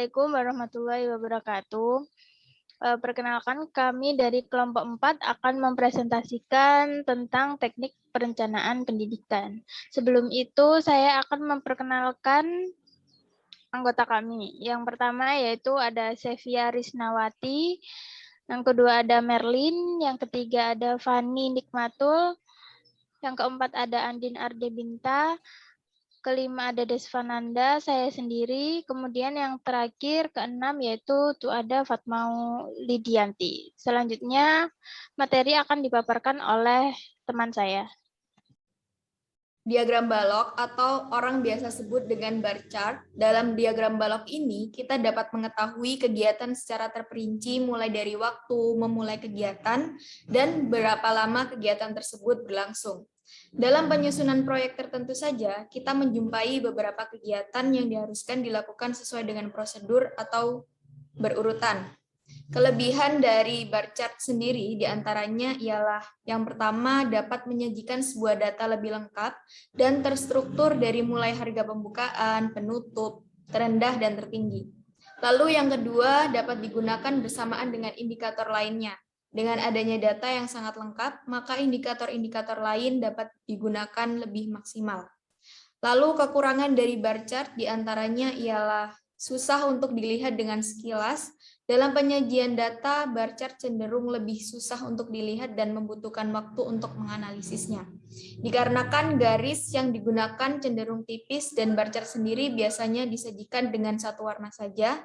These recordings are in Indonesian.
Assalamualaikum warahmatullahi wabarakatuh. Perkenalkan, kami dari kelompok 4 akan mempresentasikan tentang teknik perencanaan pendidikan. Sebelum itu, saya akan memperkenalkan anggota kami. Yang pertama yaitu ada Sevia Risnawati, yang kedua ada Merlin, yang ketiga ada Fani Nikmatul, yang keempat ada Andin Ardebinta, kelima ada Desvananda, saya sendiri, kemudian yang terakhir keenam yaitu ada Fatmau Lidianti. Selanjutnya materi akan dipaparkan oleh teman saya. Diagram balok atau orang biasa sebut dengan bar chart. Dalam diagram balok ini, kita dapat mengetahui kegiatan secara terperinci mulai dari waktu memulai kegiatan dan berapa lama kegiatan tersebut berlangsung. Dalam penyusunan proyek tertentu saja, kita menjumpai beberapa kegiatan yang diharuskan dilakukan sesuai dengan prosedur atau berurutan. Kelebihan dari bar chart sendiri diantaranya ialah yang pertama dapat menyajikan sebuah data lebih lengkap dan terstruktur dari mulai harga pembukaan, penutup, terendah, dan tertinggi. Lalu yang kedua dapat digunakan bersamaan dengan indikator lainnya. Dengan adanya data yang sangat lengkap, maka indikator-indikator lain dapat digunakan lebih maksimal. Lalu kekurangan dari bar chart diantaranya ialah susah untuk dilihat dengan sekilas. Dalam penyajian data, bar chart cenderung lebih susah untuk dilihat dan membutuhkan waktu untuk menganalisisnya. Dikarenakan garis yang digunakan cenderung tipis dan bar chart sendiri biasanya disajikan dengan satu warna saja,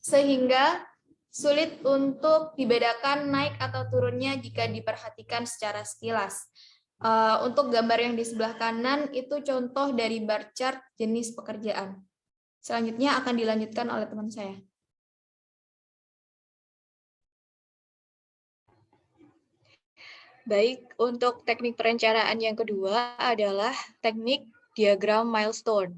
sehingga sulit untuk dibedakan naik atau turunnya jika diperhatikan secara sekilas. Untuk gambar yang di sebelah kanan itu contoh dari bar chart jenis pekerjaan. Selanjutnya akan dilanjutkan oleh teman saya. Baik, untuk teknik perencanaan yang kedua adalah teknik diagram milestone.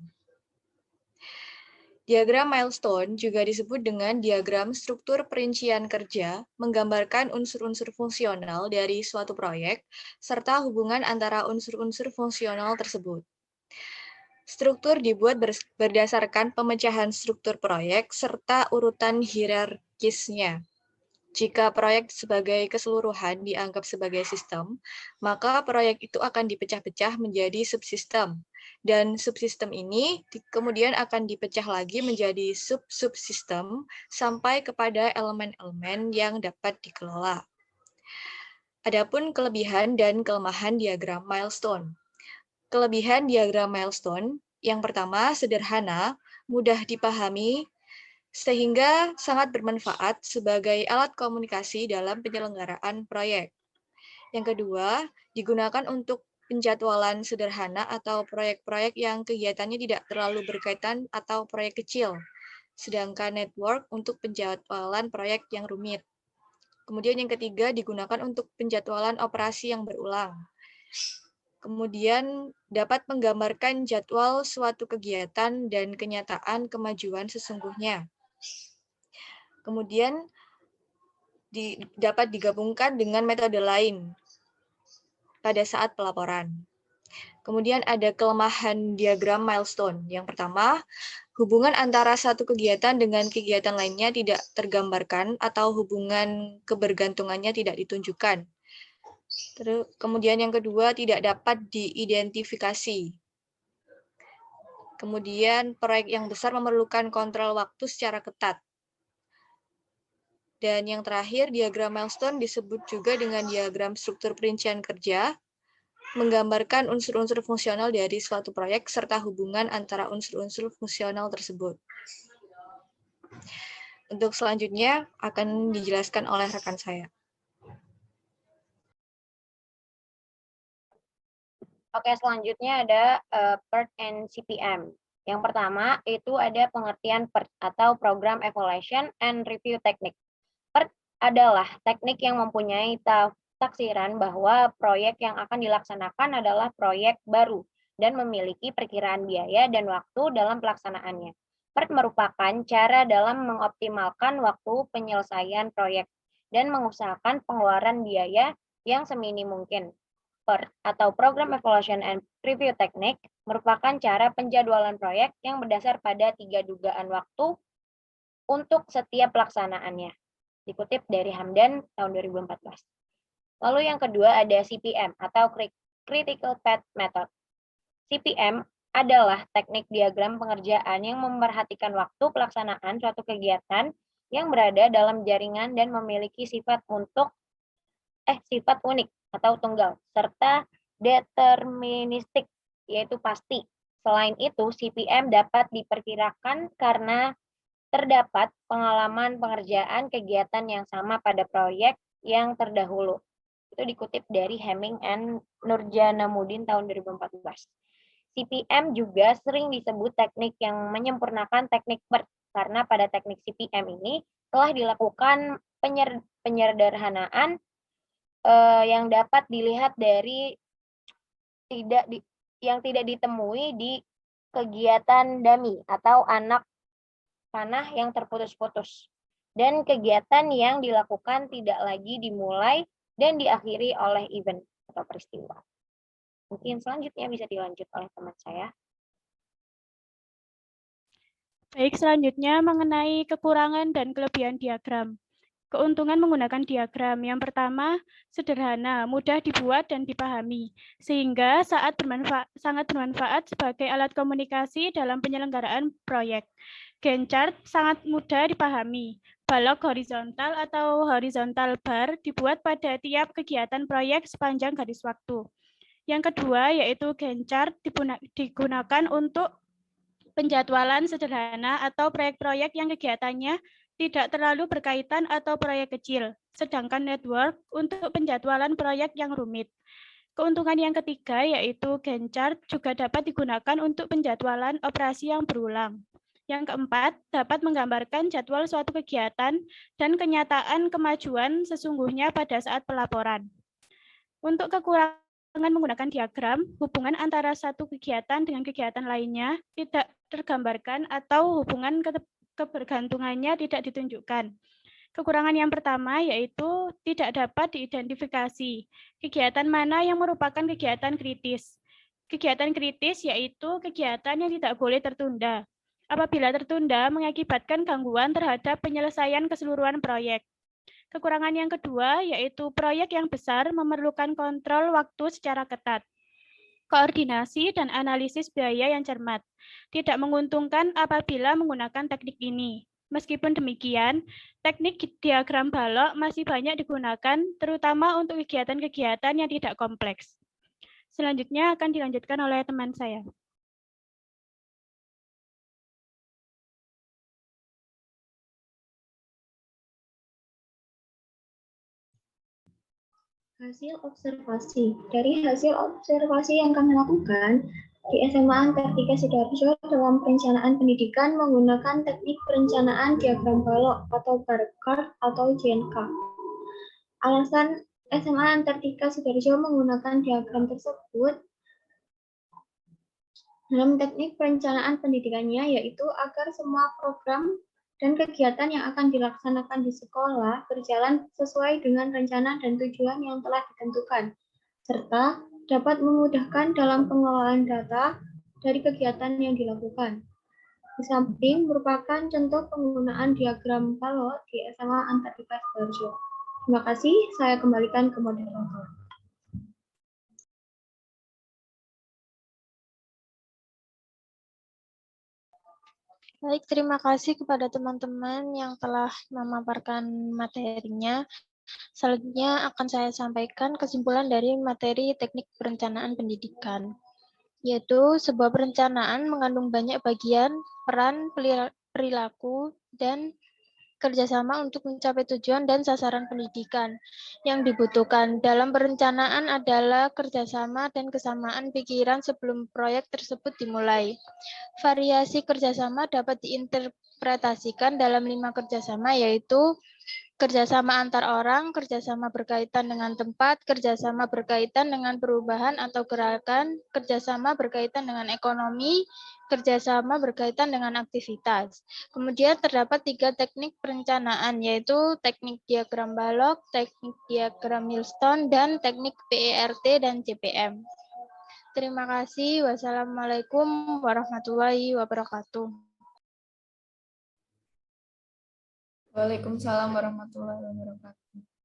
Diagram milestone juga disebut dengan diagram struktur perincian kerja, menggambarkan unsur-unsur fungsional dari suatu proyek, serta hubungan antara unsur-unsur fungsional tersebut. Struktur dibuat berdasarkan pemecahan struktur proyek, serta urutan hierarkisnya. Jika proyek sebagai keseluruhan dianggap sebagai sistem, maka proyek itu akan dipecah-pecah menjadi subsistem. Dan subsistem ini kemudian akan dipecah lagi menjadi sub-subsistem sampai kepada elemen-elemen yang dapat dikelola. Adapun kelebihan dan kelemahan diagram milestone. Kelebihan diagram milestone, yang pertama sederhana, mudah dipahami, sehingga sangat bermanfaat sebagai alat komunikasi dalam penyelenggaraan proyek. Yang kedua, digunakan untuk penjadwalan sederhana atau proyek-proyek yang kegiatannya tidak terlalu berkaitan atau proyek kecil, sedangkan network untuk penjadwalan proyek yang rumit. Kemudian yang ketiga, digunakan untuk penjadwalan operasi yang berulang. Kemudian dapat menggambarkan jadwal suatu kegiatan dan kenyataan kemajuan sesungguhnya. Kemudian dapat digabungkan dengan metode lain pada saat pelaporan. Kemudian ada kelemahan diagram milestone. Yang pertama, hubungan antara satu kegiatan dengan kegiatan lainnya tidak tergambarkan atau hubungan kebergantungannya tidak ditunjukkan. Terus, kemudian yang kedua, tidak dapat diidentifikasi. Kemudian proyek yang besar memerlukan kontrol waktu secara ketat. Dan yang terakhir, diagram milestone disebut juga dengan diagram struktur perincian kerja, menggambarkan unsur-unsur fungsional dari suatu proyek serta hubungan antara unsur-unsur fungsional tersebut. Untuk selanjutnya akan dijelaskan oleh rekan saya. Oke, selanjutnya ada PERT and CPM. Yang pertama itu ada pengertian PERT atau Program Evaluation and Review Technique. PERT adalah teknik yang mempunyai taksiran bahwa proyek yang akan dilaksanakan adalah proyek baru dan memiliki perkiraan biaya dan waktu dalam pelaksanaannya. PERT merupakan cara dalam mengoptimalkan waktu penyelesaian proyek dan mengusahakan pengeluaran biaya yang seminim mungkin. PERT atau Program Evaluation and Review Technique merupakan cara penjadwalan proyek yang berdasar pada 3 dugaan waktu untuk setiap pelaksanaannya. Dikutip dari Hamdan tahun 2014. Lalu yang kedua ada CPM atau Critical Path Method. CPM adalah teknik diagram pengerjaan yang memerhatikan waktu pelaksanaan suatu kegiatan yang berada dalam jaringan dan memiliki sifat unik atau tunggal serta deterministik, yaitu pasti. Selain itu, CPM dapat diperkirakan karena terdapat pengalaman pengerjaan kegiatan yang sama pada proyek yang terdahulu. Itu dikutip dari Hemming and Nurjanamuddin tahun 2014. CPM juga sering disebut teknik yang menyempurnakan teknik PERT karena pada teknik CPM ini telah dilakukan penyederhanaan yang dapat dilihat dari yang tidak ditemui di kegiatan dummy atau anak panah yang terputus-putus, dan kegiatan yang dilakukan tidak lagi dimulai dan diakhiri oleh event atau peristiwa. Mungkin selanjutnya bisa dilanjut oleh teman saya. Baik, selanjutnya mengenai kekurangan dan kelebihan diagram. Keuntungan menggunakan diagram. Yang pertama, sederhana, mudah dibuat dan dipahami, sehingga sangat bermanfaat sebagai alat komunikasi dalam penyelenggaraan proyek. Gantt chart sangat mudah dipahami. Balok horizontal atau horizontal bar dibuat pada tiap kegiatan proyek sepanjang garis waktu. Yang kedua, yaitu Gantt chart digunakan untuk penjadwalan sederhana atau proyek-proyek yang kegiatannya tidak terlalu berkaitan atau proyek kecil, sedangkan network untuk penjadwalan proyek yang rumit. Keuntungan yang ketiga yaitu Gantt chart juga dapat digunakan untuk penjadwalan operasi yang berulang. Yang keempat, dapat menggambarkan jadwal suatu kegiatan dan kenyataan kemajuan sesungguhnya pada saat pelaporan. Untuk kekurangan menggunakan diagram, hubungan antara satu kegiatan dengan kegiatan lainnya tidak tergambarkan atau hubungan kebergantungannya tidak ditunjukkan. Kekurangan yang pertama yaitu tidak dapat diidentifikasi kegiatan mana yang merupakan kegiatan kritis. Kegiatan kritis yaitu kegiatan yang tidak boleh tertunda. Apabila tertunda mengakibatkan gangguan terhadap penyelesaian keseluruhan proyek. Kekurangan yang kedua yaitu proyek yang besar memerlukan kontrol waktu secara ketat. Koordinasi dan analisis biaya yang cermat. Tidak menguntungkan apabila menggunakan teknik ini. Meskipun demikian, teknik diagram balok masih banyak digunakan, terutama untuk kegiatan-kegiatan yang tidak kompleks. Selanjutnya akan dilanjutkan oleh teman saya. Hasil observasi. Dari hasil observasi yang kami lakukan di SMA Antartika Sidoarjo dalam perencanaan pendidikan menggunakan teknik perencanaan diagram balok atau bar chart atau JNK. Alasan SMA Antartika Sidoarjo menggunakan diagram tersebut dalam teknik perencanaan pendidikannya yaitu agar semua program dan kegiatan yang akan dilaksanakan di sekolah berjalan sesuai dengan rencana dan tujuan yang telah ditentukan, serta dapat memudahkan dalam pengelolaan data dari kegiatan yang dilakukan. Di samping merupakan contoh penggunaan diagram balok di SMA Antartika Sidoarjo. Terima kasih, saya kembalikan ke moderator. Baik, terima kasih kepada teman-teman yang telah memaparkan materinya. Selanjutnya akan saya sampaikan kesimpulan dari materi teknik perencanaan pendidikan, yaitu sebuah perencanaan mengandung banyak bagian, peran, perilaku, dan kerjasama untuk mencapai tujuan dan sasaran pendidikan. Yang dibutuhkan dalam perencanaan adalah kerjasama dan kesamaan pikiran sebelum proyek tersebut dimulai. Variasi kerjasama dapat diinterpretasikan dalam 5 kerjasama, yaitu kerjasama antar orang, kerjasama berkaitan dengan tempat, kerjasama berkaitan dengan perubahan atau gerakan, kerjasama berkaitan dengan ekonomi, kerjasama berkaitan dengan aktivitas. Kemudian terdapat 3 teknik perencanaan, yaitu teknik diagram balok, teknik diagram Millstone, dan teknik PERT dan CPM. Terima kasih. Wassalamualaikum warahmatullahi wabarakatuh. Waalaikumsalam warahmatullahi wabarakatuh.